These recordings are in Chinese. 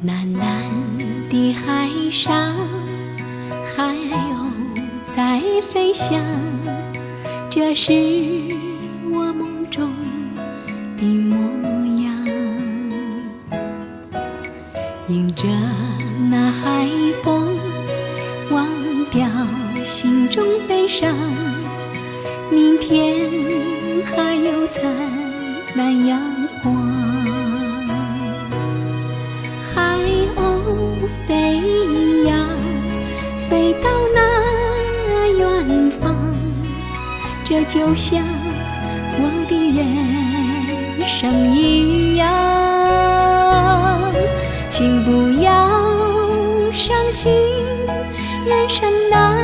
蓝蓝的海上，海鸥在飞翔，这是我梦中的模样。迎着那海风，忘掉心中悲伤，明天还有灿烂阳光。海鸥飞呀，飞到那远方，这就像我的人生一样。请不要伤心，人生难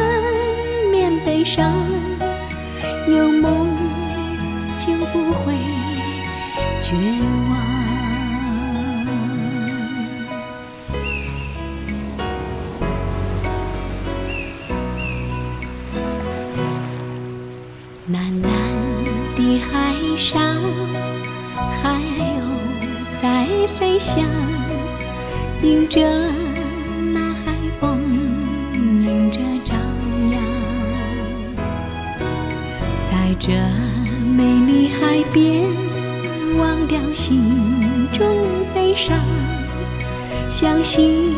免悲伤，有梦就不会绝望。蓝蓝的海上，海鸥在飞翔，迎着那海风，迎着朝阳，在这美丽海边，忘掉心中悲伤，相信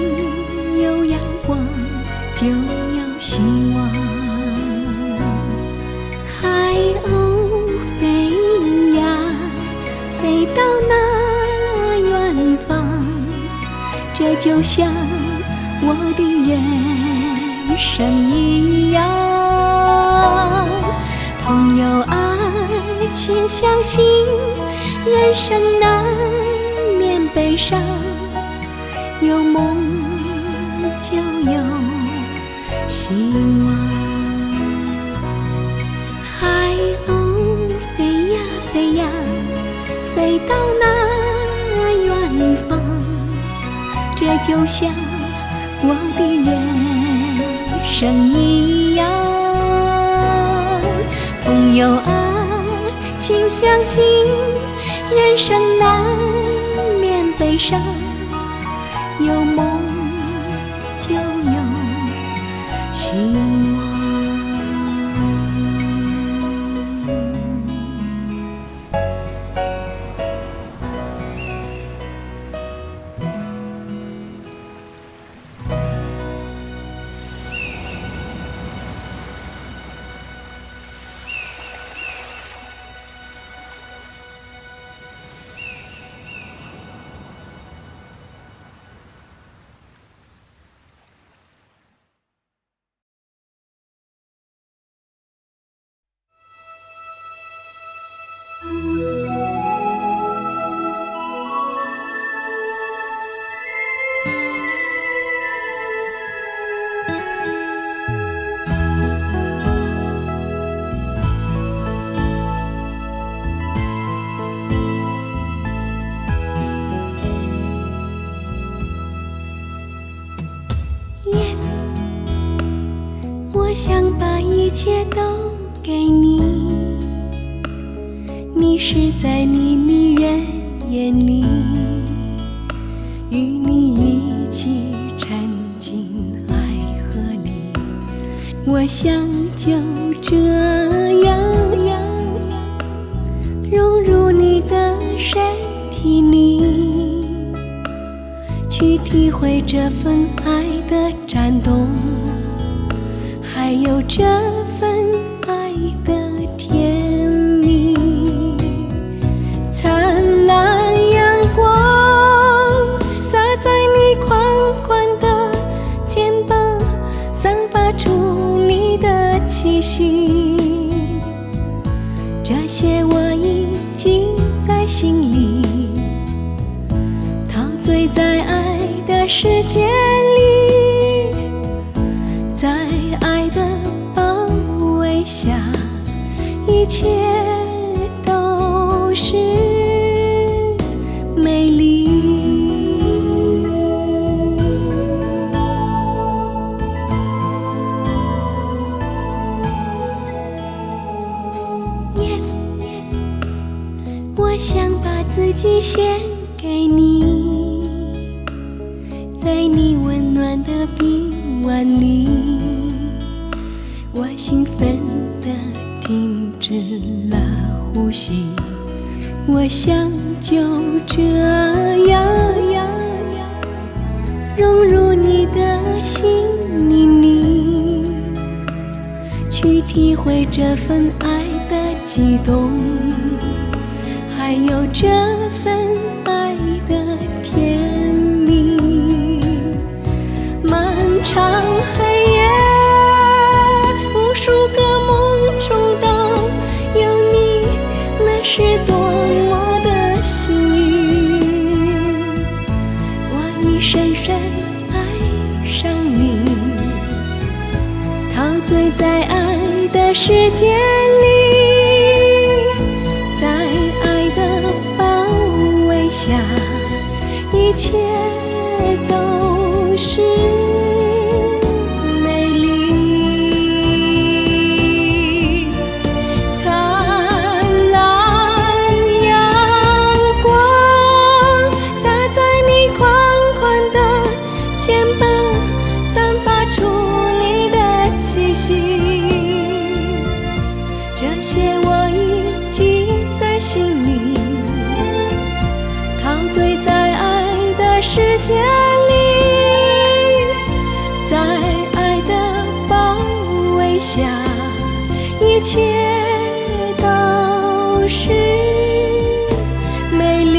有阳光就有希望。海鸥飞呀，飞到那远方，这就像我的人生一样。朋友爱情相信，人生难免悲伤，有梦就有希望。海鸥飞呀飞呀，飞到那远方，这就像我的人生一样。朋友爱请相信，人生难免悲伤，有梦就有希望。我想把一切都给你，迷失在你迷人眼里，与你一起沉进爱河里。我想就这样融入你的身体里，去体会这份爱的颤动，还有这份爱的甜蜜。灿烂阳光洒在你宽宽的肩膀，散发出你的气息，这些我已经在心里，陶醉在爱的世界里，在爱的包围下，一切都是美丽。Yes,我想把自己献给你，在你温暖的臂弯里，我兴奋地停止了呼吸，我想就这样融入你的心里，去体会这份爱的激动，还有这份爱的甜蜜。漫长黑夜，无数个梦中都有你，那是多么的幸运。我已深深爱上你，陶醉在爱的世界里，在爱的包围下，一切都是美丽。灿烂阳光洒在你宽宽的肩膀，散发出你的气息，这些我已记在心里，陶醉在爱的世界里，在爱的包围下，一切都是美丽。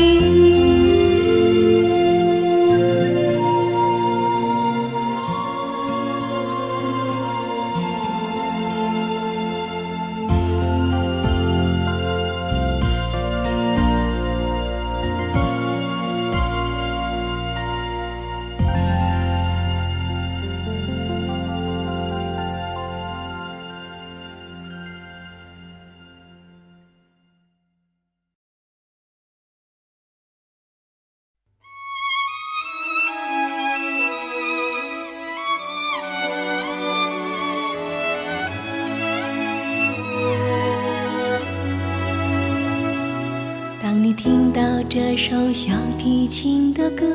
当你听到这首小提琴的歌，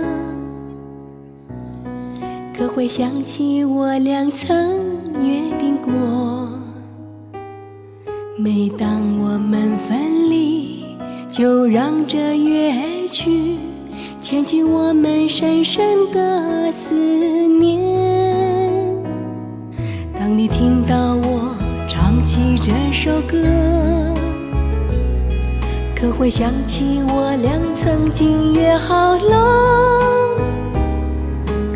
可会想起我俩曾约定过，每当我们分离，就让这乐曲牵起我们深深的思念。当你听到我唱起这首歌，可会想起我俩曾经约好了，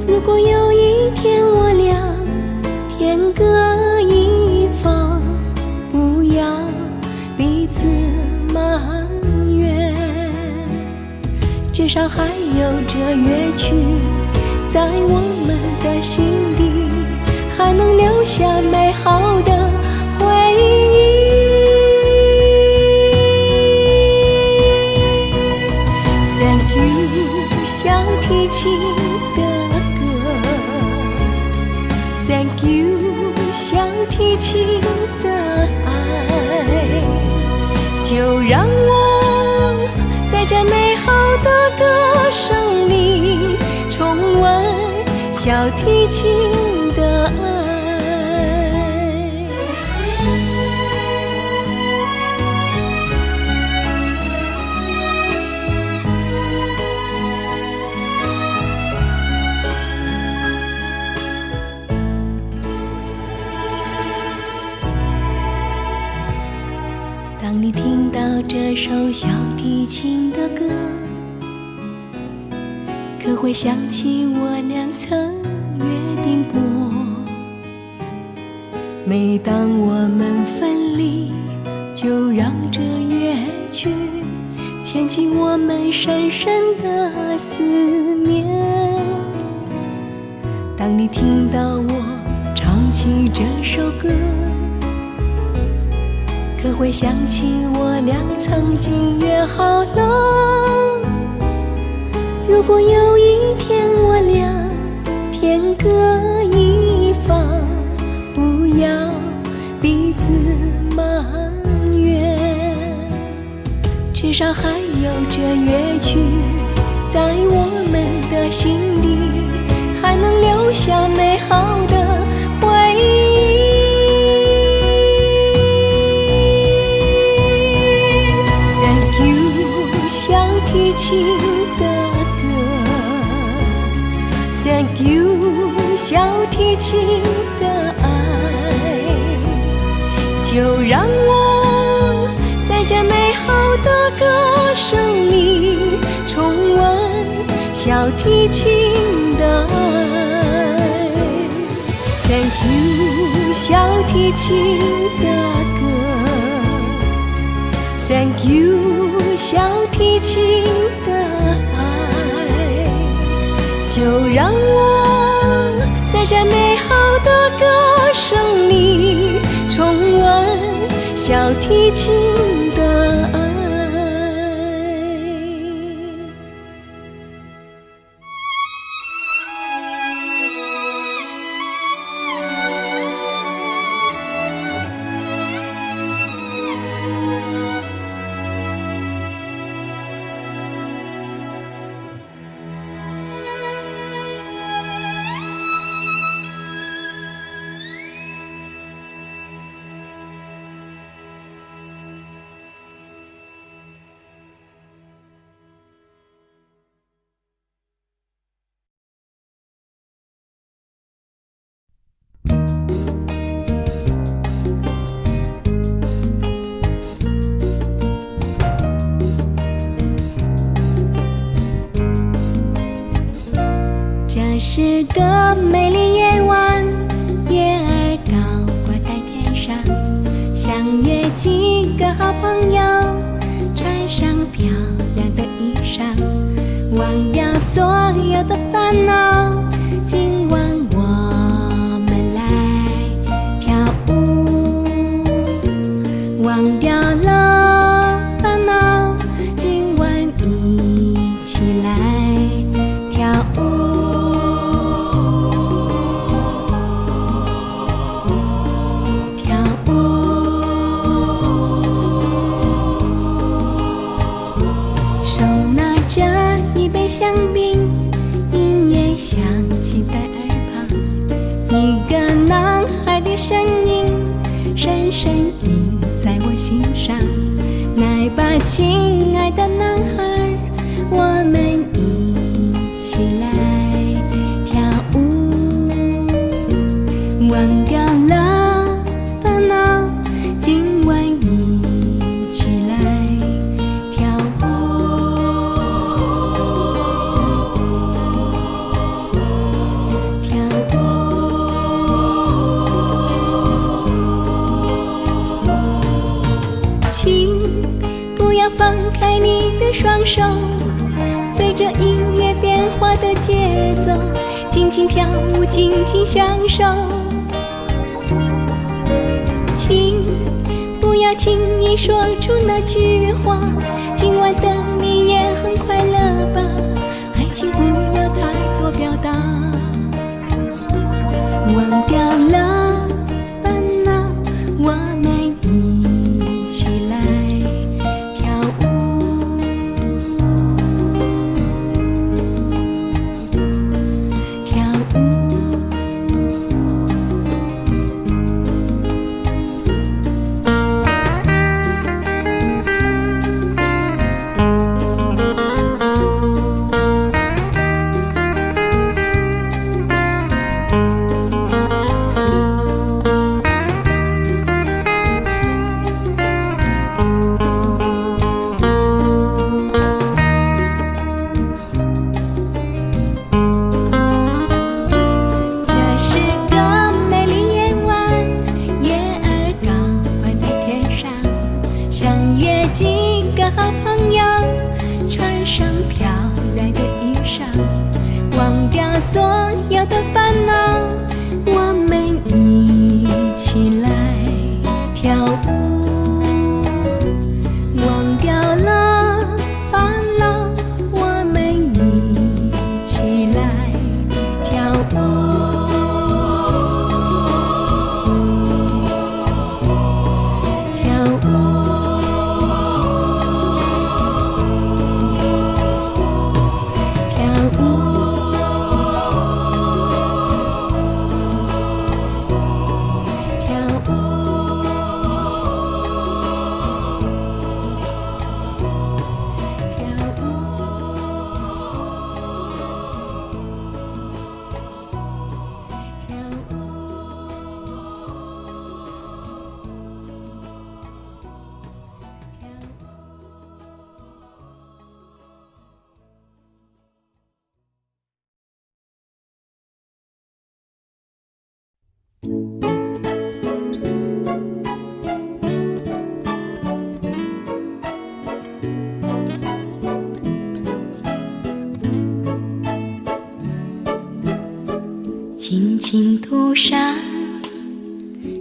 如果有一天我俩天各一方，不要彼此埋怨，至少还有这乐曲在我们的心里，还能留下美好的回忆。Thank you， 小提琴的歌 ，Thank you， 小提琴的爱，就让我在这美好的歌声里重温小提琴的爱。当你听到这首小提琴的歌，可会想起我俩曾约定过，每当我们分离，就让这乐曲牵起我们深深的思念。当你听到我唱起这首歌，可会想起我俩曾经约好了，如果有一天我俩天各一方，不要彼此埋怨，至少还有这乐曲在我们的心里， Thank you， 小提琴的爱，就让我在这美好的歌声里重温小提琴的爱。Thank you， 小提琴的歌。Thank you， 小提琴的爱，就让我在这美好的歌声里重温小提琴的爱。这是个美丽夜晚，月儿高挂在天上，相约几个好朋友，穿上漂亮的衣裳，忘掉所有的烦恼，今晚我们来跳舞，忘掉了烦恼，今晚一起来跳舞。香槟，音乐响起在耳旁，一个男孩的声音深深印在我心上。来吧，亲爱的男孩，我们一起来跳舞，忘掉了烦恼，今晚一起来跳舞。不要放开你的双手，随着音乐变化的节奏，尽情跳舞，尽情享受。请不要轻易说出那句话，今晚的你也很快乐吧？爱情不要太多表达，忘掉了烦恼，我们一起来跳舞，跳舞。几个好朋友，穿上漂亮的衣裳，忘掉所有的烦恼，我们一起来跳舞，忘掉了烦恼，我们一起来跳舞。轻轻涂上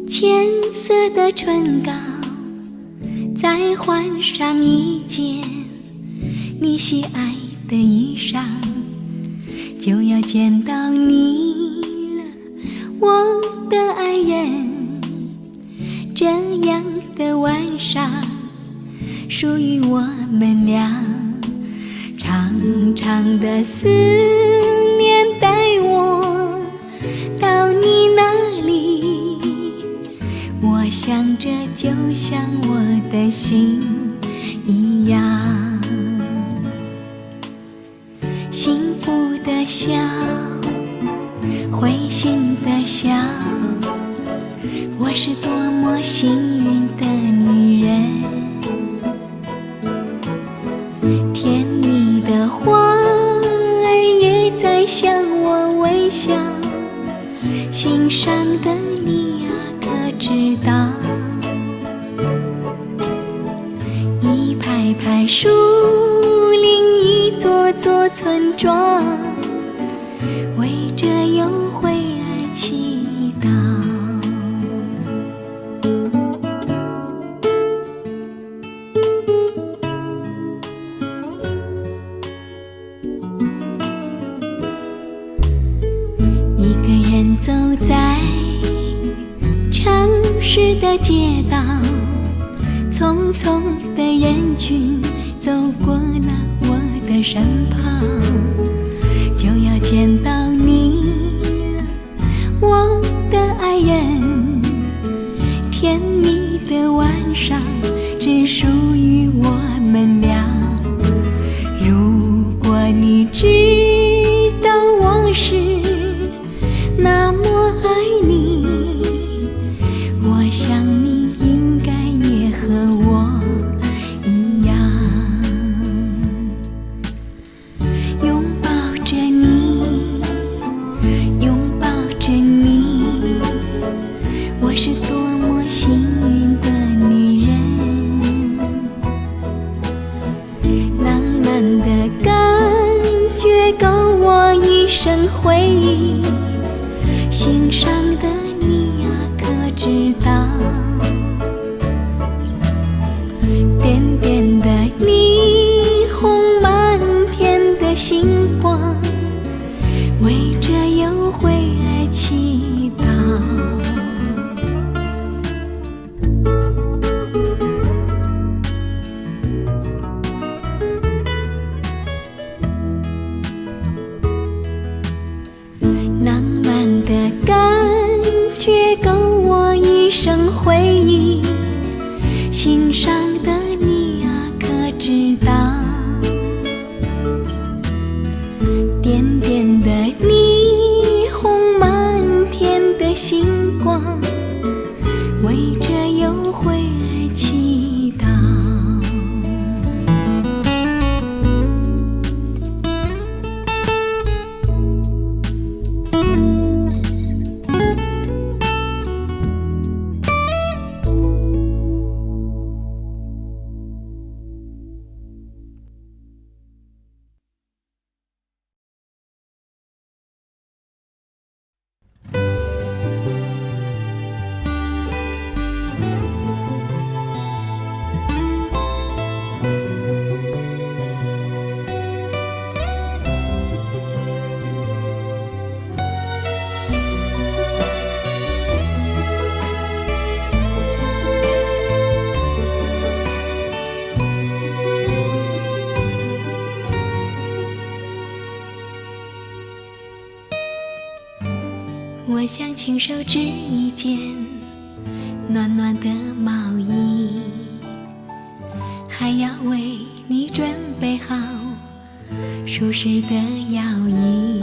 浅色的唇膏，再换上一件你喜爱的衣裳，就要见到你了，我的爱人。这样的晚上属于我们俩，长长的思念带我到你那里，我想这就像我的心一样，幸福的笑，会心的笑，我是多么幸运的女人。甜蜜的花儿也在向我微笑，心上的你啊，可知道？一排排树林，一座座村庄，为这幽会而祈祷。一个人走在城市的街道，匆匆的人群走过了我的身旁，就要见到你了，我的爱人。甜蜜的晚上只属于我们俩，如果你知道我是那么爱你，我想你应该也和我一样，拥抱着你，拥抱着你，我是多么幸运的女人。浪漫的感觉够我一生回忆，心上的你啊，可知道？点点的霓虹，满天的星光，为这幽会而祈祷。浪漫的感觉够我一生回忆，心上的你啊，可知道？点点的霓虹，满天的星光，为这幽会而祈祷。我想亲手织一件暖暖的毛衣，还要为你准备好舒适的摇椅，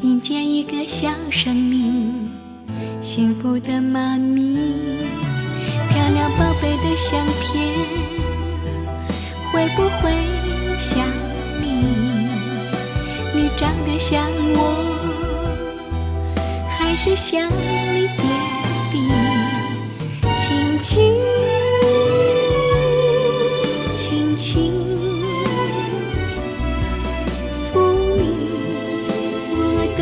迎接一个小生命，幸福的妈咪。漂亮宝贝的相片，会不会想你？你长得像我，还是向你点滴，轻轻轻轻抚你我的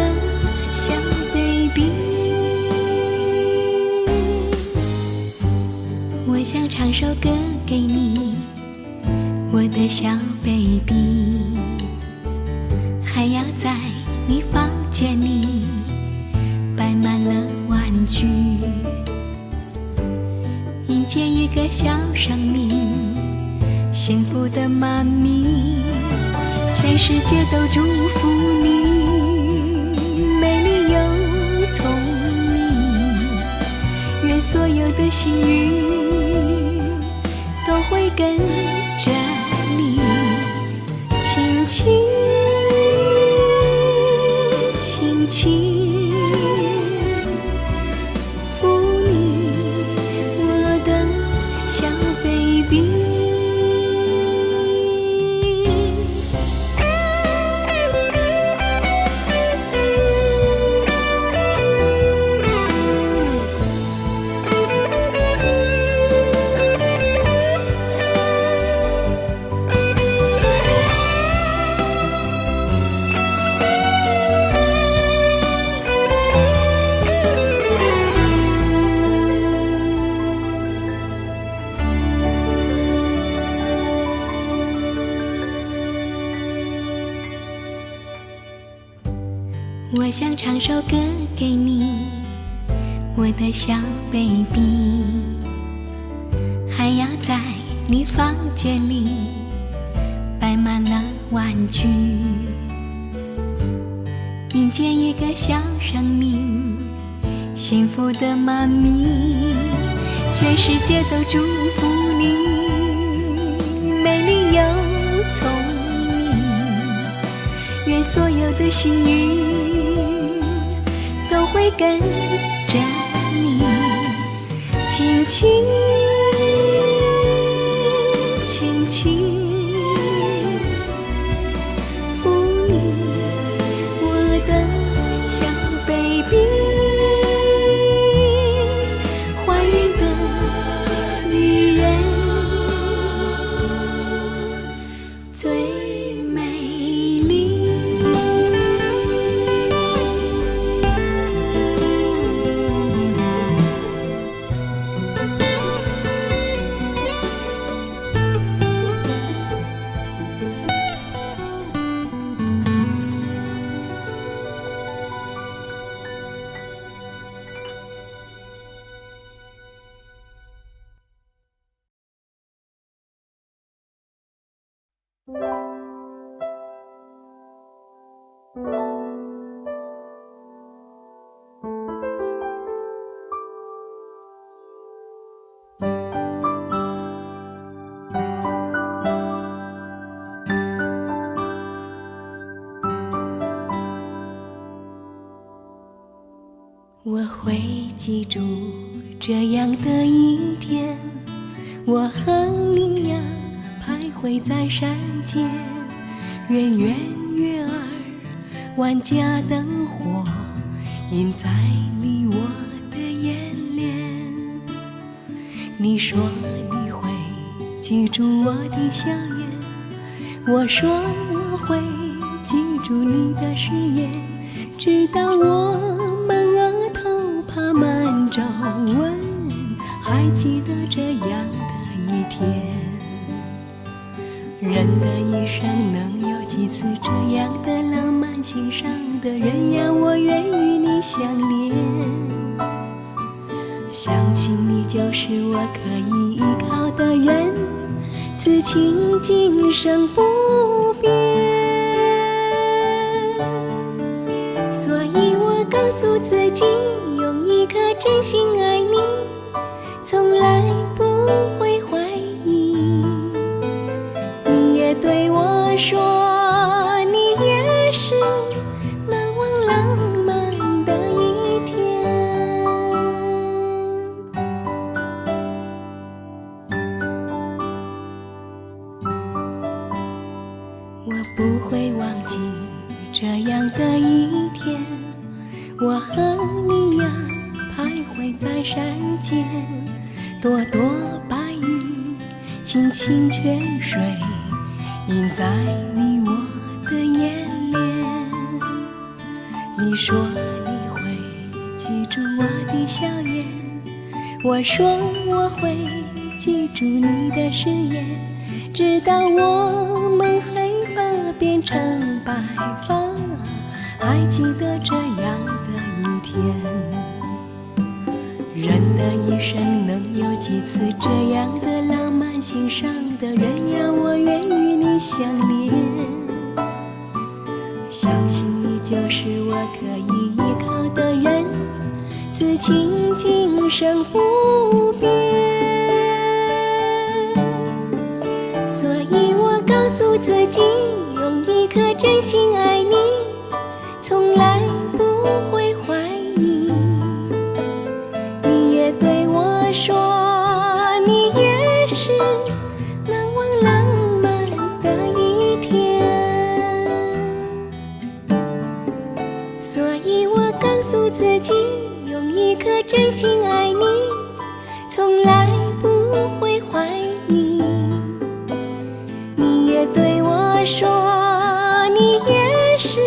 小 baby。 我想唱首歌给你，我的小 baby， 还要在你房间里摆满了玩具，迎接一个小生命，幸福的妈咪，全世界都祝福你，美丽又聪明，愿所有的幸运都会跟着你，轻轻轻轻我想唱首歌给你，我的小 baby， 还要在你房间里摆满了玩具，迎接一个小生命，幸福的妈咪，全世界都祝福你，美丽又聪明，愿所有的幸运都会跟着你，轻轻轻轻抚你我的小 baby， 怀孕的女人最美丽。我会记住这样的一天，我和你呀徘徊在山间，圆圆月儿，万家灯火映在你我的眼帘。你说你会记住我的笑颜，我说我会记住你的誓言，直到我们额头爬满皱纹，还记得这样的一天。人的一生能有几次这样的浪漫，心上的人呀，我愿与你相恋。相信你就是我可以依靠的人，此情今生不变。所以我告诉自己，用一颗真心爱你，从来不会怀疑。你也对我说，你也是难忘浪漫的一天。我不会忘记这样的一天，我和你呀徘徊在山间，朵朵白云，清清泉水，映在你我的眼帘。你说你会记住我的笑颜，我说我会记住你的誓言，直到我们黑发变成白发，还记得这样的一天。人的一生能有几次这样的浪漫，心上的人呀，我愿与你相恋。相信你就是我可以依靠的人，此情今生不变。所以我告诉自己，用一颗真心爱你，从来不会怀疑。你也对我说，你也是难忘浪漫的一天。所以我告诉自己，用一颗真心爱你，从来不会怀疑。你也对我说，你也是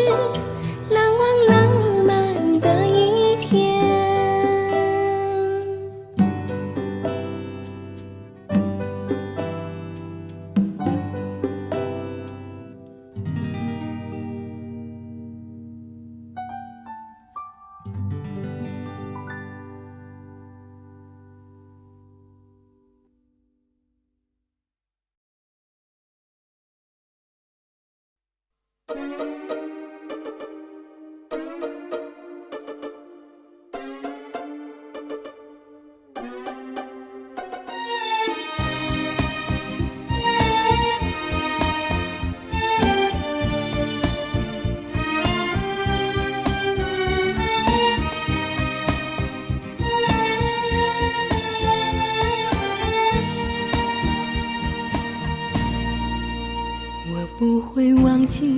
难忘浪漫的一天。不会忘记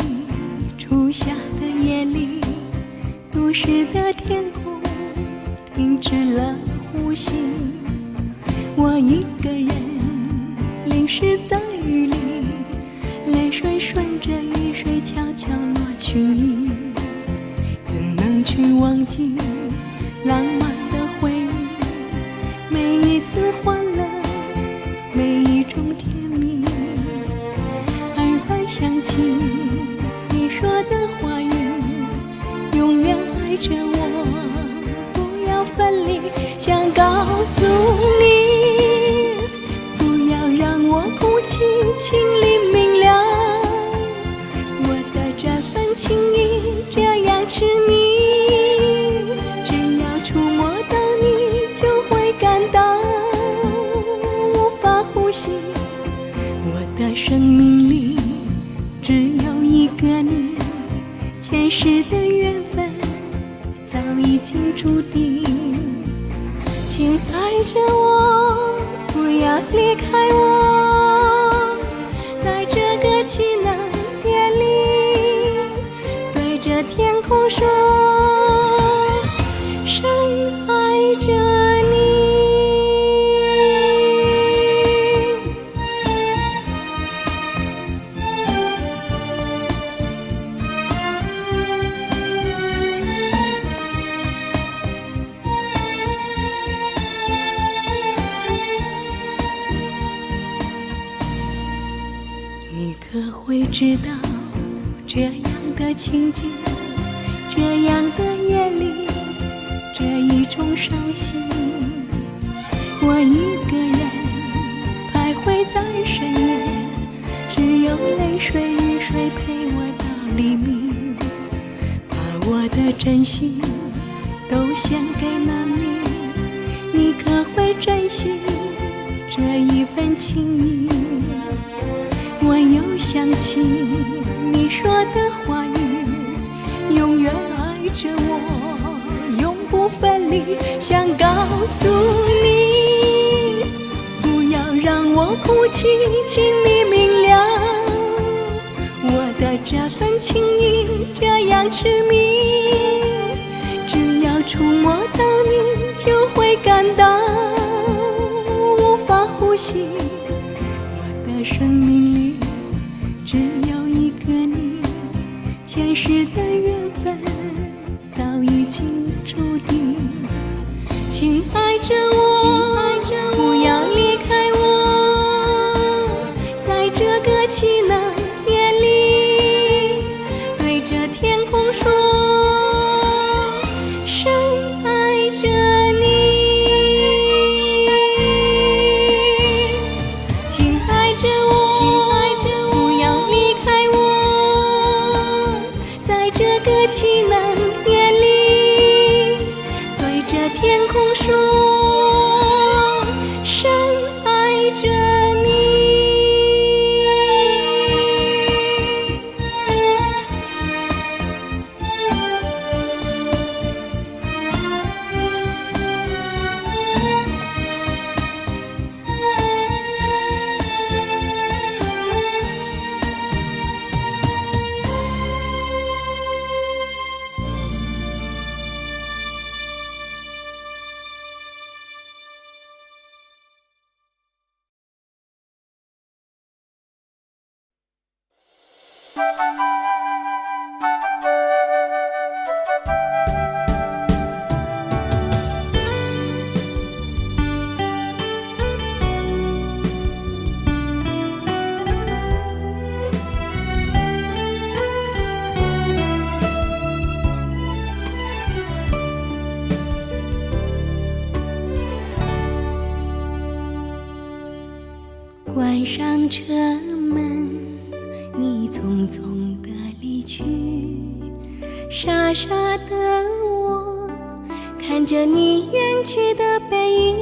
初夏的夜里，都市的天空停止了呼吸，我一个人淋湿在雨里，泪水顺着雨水悄悄落去你，怎能去忘记浪漫的回忆，每一次欢乐，每一种甜蜜，想起你说的话语，永远爱着我，不要分离。想告诉你，不要让我哭泣，请你明了我的这份情意，这样痴迷，只要触摸到你，就会感到无法呼吸。我的生命里只有一个你，前世的缘分早已经注定，请爱着我，不要离开我，在这个凄冷夜里，对着天空说，深爱着你。会知道这样的情景，这样的夜里，这一种伤心，我一个人徘徊在深夜，只有泪水雨水陪我到黎明，把我的真心都献给了你，你可会珍惜这一份情谊？我又想起你说的话语，永远爱着我，永不分离。想告诉你，不要让我哭泣，请你明了我的这份情意，这样痴迷，只冷夜里，对着天空说深爱着你。关上车门，你匆匆地离去，傻傻的我看着你远去的背影，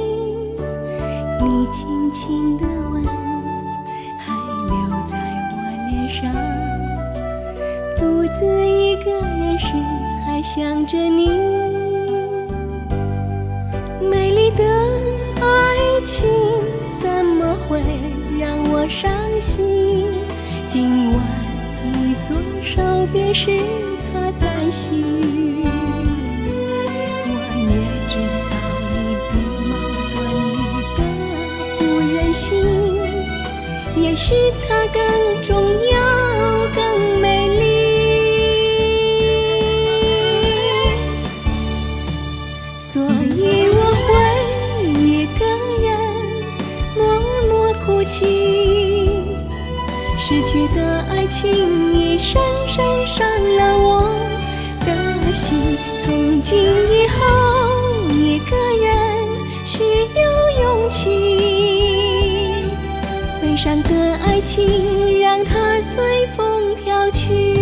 你轻轻的吻还留在我脸上，独自一个人时还想着你。美丽的爱情怎么会让我伤心？今晚你左手边是他在洗浴，我也知道你的矛盾，你的不忍心，也许他更重要更美丽。所以我会一个人默默哭泣，失去的爱情已深深伤了我的心。从今以后一个人需要勇气，悲伤的爱情让它随风飘去。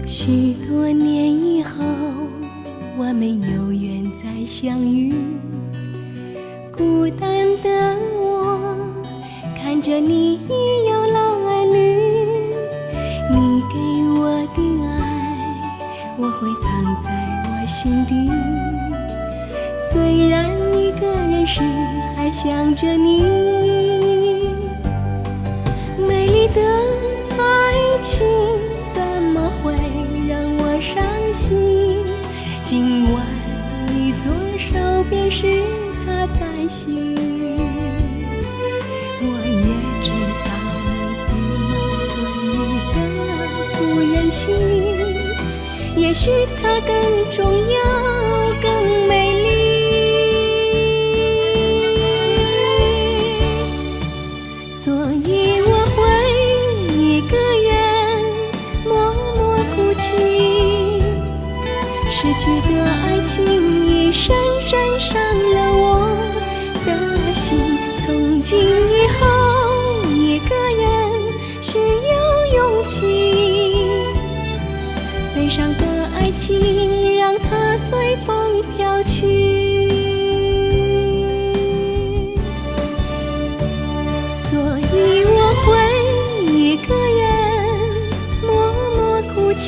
许多年以后，我们有缘再相遇，孤单的我看着你已有了儿女，你给我的爱我会藏在我心底，虽然一个人时还想着你。美丽的爱情怎么会让我伤心？今晚你左手边是他在洗浴，我也知道你的矛盾，你的不忍心，也许他更重要更美丽。所以我会一个人默默哭泣，失去的爱情已深深伤了我的心。从今以后一个人需要勇气，悲伤的爱情让它随风飘去。所以我会一个人默默哭泣，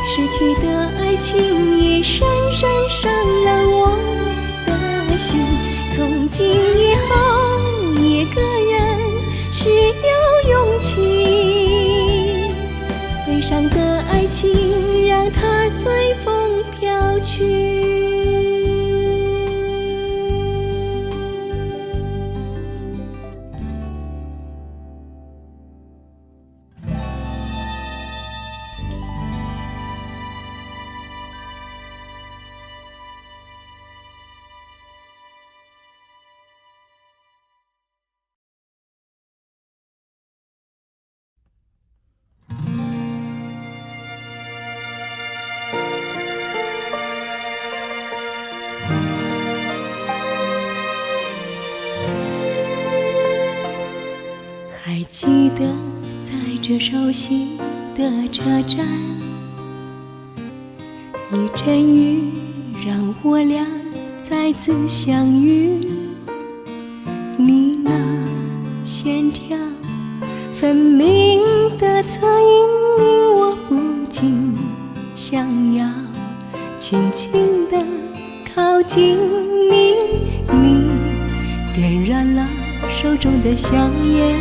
失去的爱情已深深伤了我的心。从今以后一个人需要勇气，悲伤的爱情让它随风飘去。记得在这熟悉的车站，一阵雨让我俩再次相遇。你那线条分明的侧影，令我不禁想要轻轻地靠近你。你点燃了手中的香烟，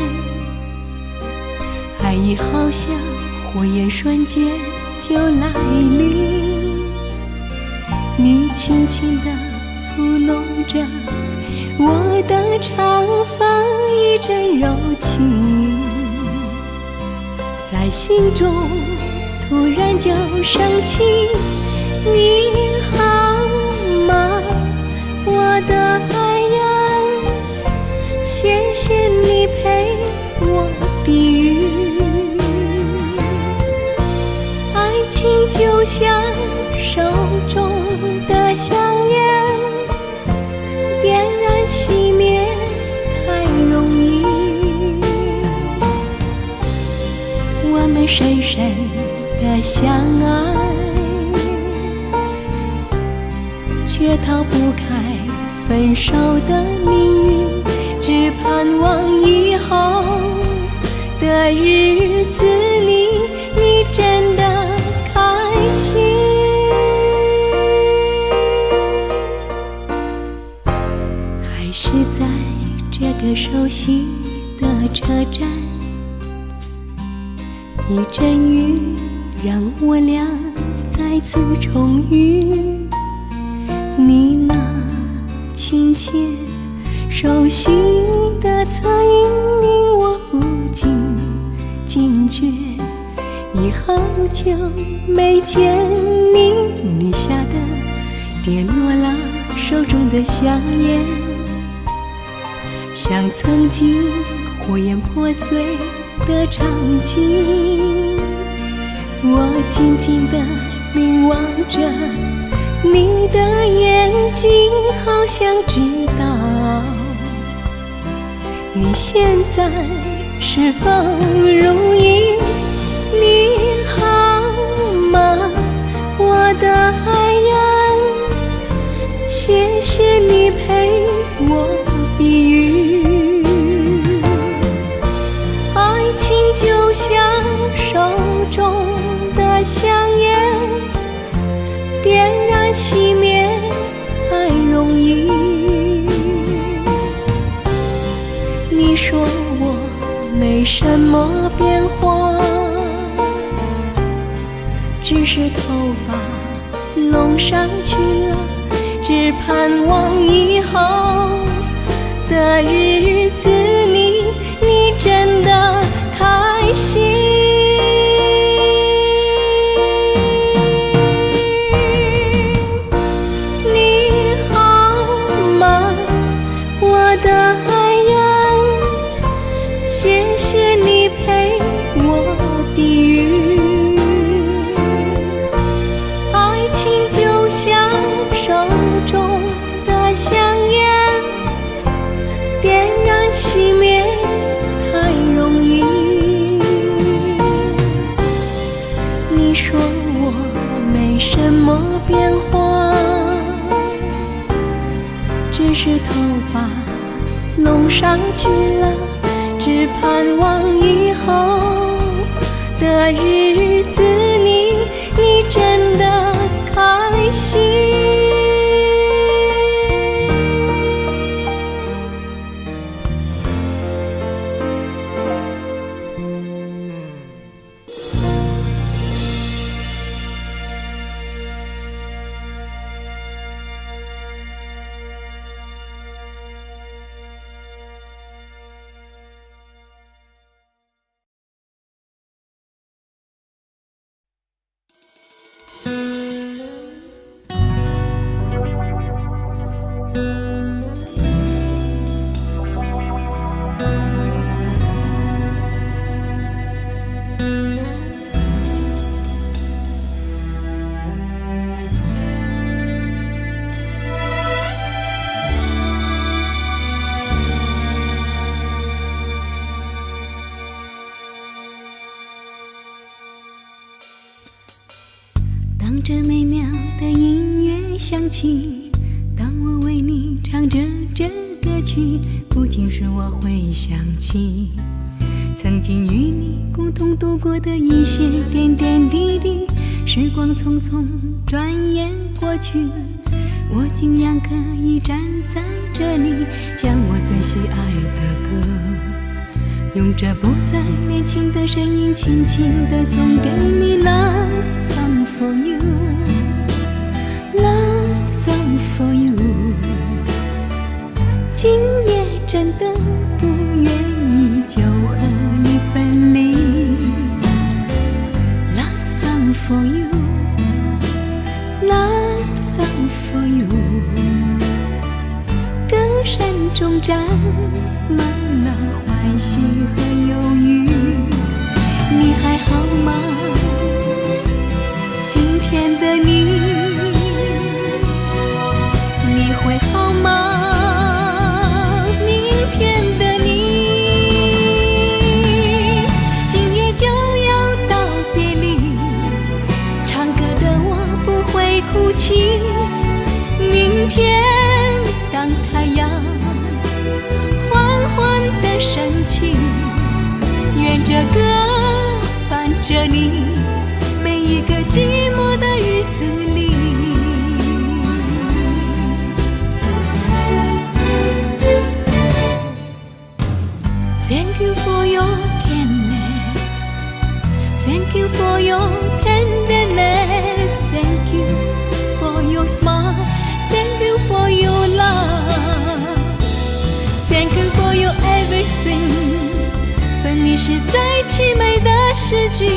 爱意好像火焰，瞬间就来临。你轻轻地抚弄着我的长发，一阵柔情在心中突然就升起。你好吗，我的爱人，谢谢你陪我避雨。爱情就像手中的香烟，点燃熄灭太容易。我们深深的相爱，却逃不开分手的命运，只盼望以后的日子你真的开心。还是在这个熟悉的车站，一阵雨让我俩再次重遇。你那亲切熟悉的侧影，令我不禁惊觉，以后就没见你。你吓得跌落了手中的香烟，像曾经火焰破碎的场景。我静静地凝望着你的眼睛，好想知道你现在是否如意。你好吗，我的爱人，谢谢你陪我避雨。爱情就像手中的香烟，点燃熄灭太容易。你说我没什么变化，只是头发弄上去了，只盼望以后的日子你真的开心。谢谢你陪我避雨。爱情就像手中的香烟，点燃熄灭太容易。你说我没什么变化，只是头发弄上去了，只盼望以后的日子你真的开心。想起，当我为你唱着这歌曲，不仅是我会想起曾经与你共同度过的一些点点滴滴。时光匆匆转眼过去，我竟然可以站在这里，将我最喜爱的歌用着不再年轻的声音轻轻地送给你。 Last song for you, Last song for you， 今夜真的不愿意就和你分离。 Last song for you, Last song for you， 歌声中沾满了欢喜和忧郁。你还好吗？今天的你，你会好吗？明天的你，今夜就要道别离，唱歌的我不会哭泣。明天当太阳缓缓地升起，愿这歌伴着你每一个寂寞的日子里。Thank you for your kindness, thank you for your tenderness, thank you for your smile, thank you for your love, thank you for your everything。 分离是最凄美的诗句。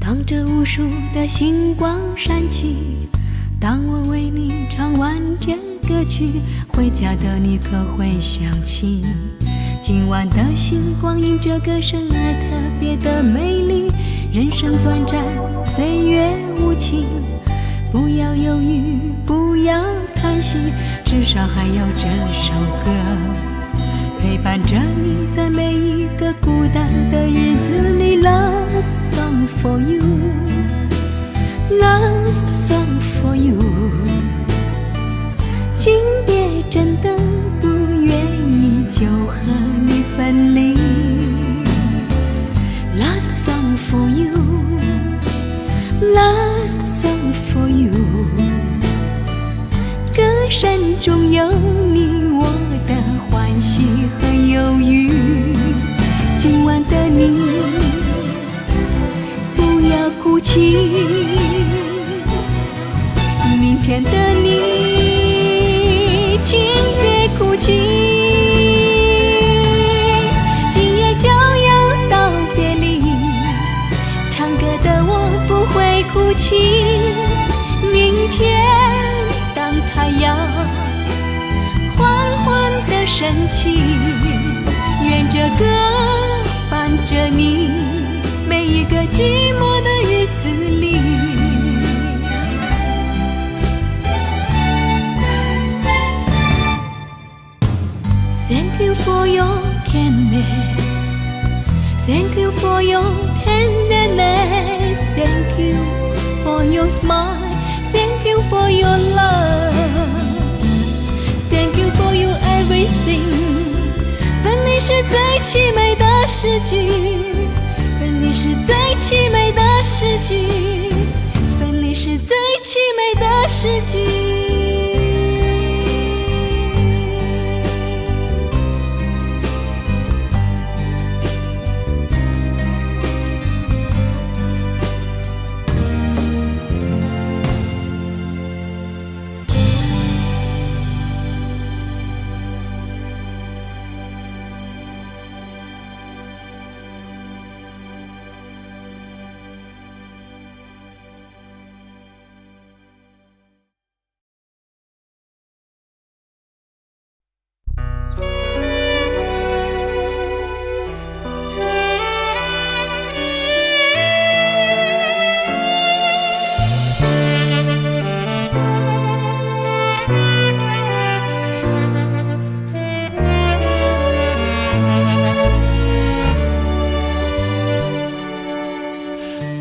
当这无数的星光闪起，当我为你唱完这歌曲，回家的你可会想起今晚的星光因这歌声而特别的美丽。人生短暂，岁月无情，不要犹豫，不要叹息，至少还有这首歌陪伴着你在每一个孤单的日子里。 Last song for you, Last song for you， 今夜真的不愿意就和你分离。 Last song for you, Last song for you， 歌声中有你我的欢喜和忧郁。今晚的你不要哭泣，明天的你请别哭泣。今夜就要道别离，唱歌的我不会哭泣。明天当太阳缓缓地升起，愿这歌伴着你每一个寂寞的日子里。Thank you for your kindness, thank you for your tenderness, thank you for your smile, thank you for your love, thank you for your everything。 分离是最凄美的诗句，分离是最凄美的诗句。诗句。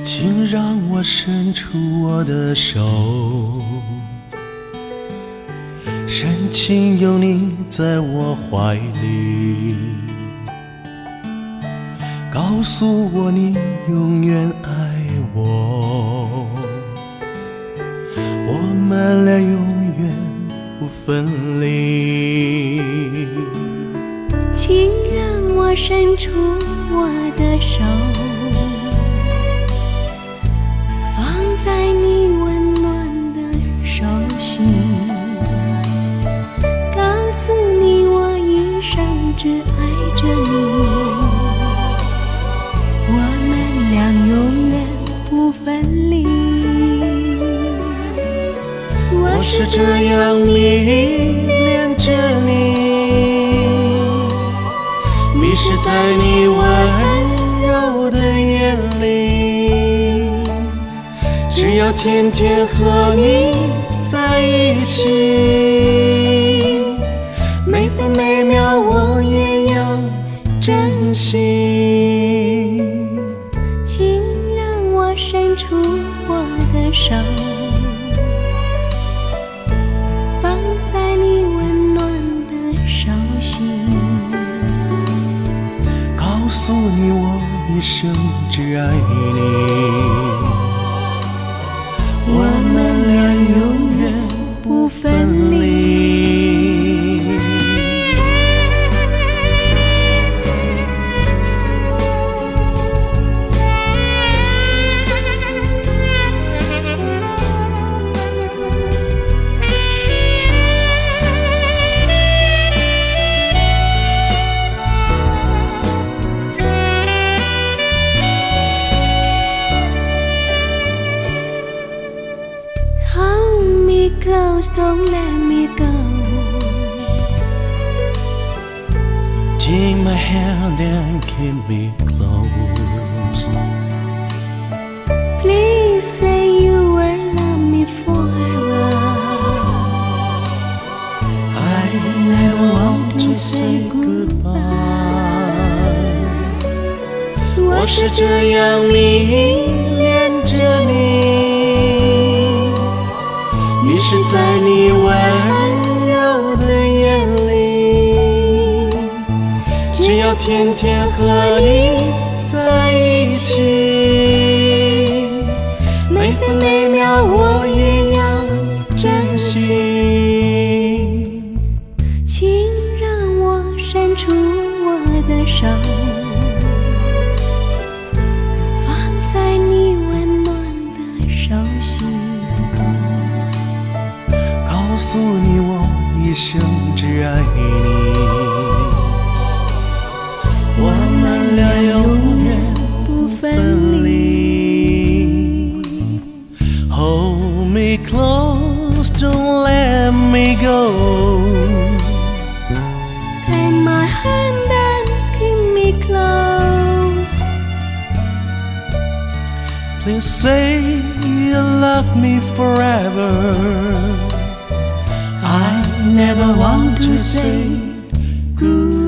请让我伸出我的手，深情有你在我怀里，告诉我你永远爱我，我们俩永远不分离。请让我伸出我的手，在你温暖的手心，告诉你我一生只爱着你，我们俩永远不分离。我是这样迷恋着你，迷失在你温柔的眼里，只要天天和你在一起，每分每秒我也要珍惜。请让我伸出我的手，放在你温暖的手心，告诉你我一生只爱你，我们俩永远不分离。Hold me close, don't let me go. Take my hand and keep me close. Please say you will love me forever. I never want to say goodbye. 我是这样迷恋着你，迷失在你温柔的眼里，只要天天和你在一起，每分每秒我也要珍惜。请让我伸出我的手，放在你温暖的手心，告诉你我一生只爱你，我们俩永远不分离。Hold me close, don't let me go. Take my hand and keep me close. Please say you love me forever. I never want to say goodbye.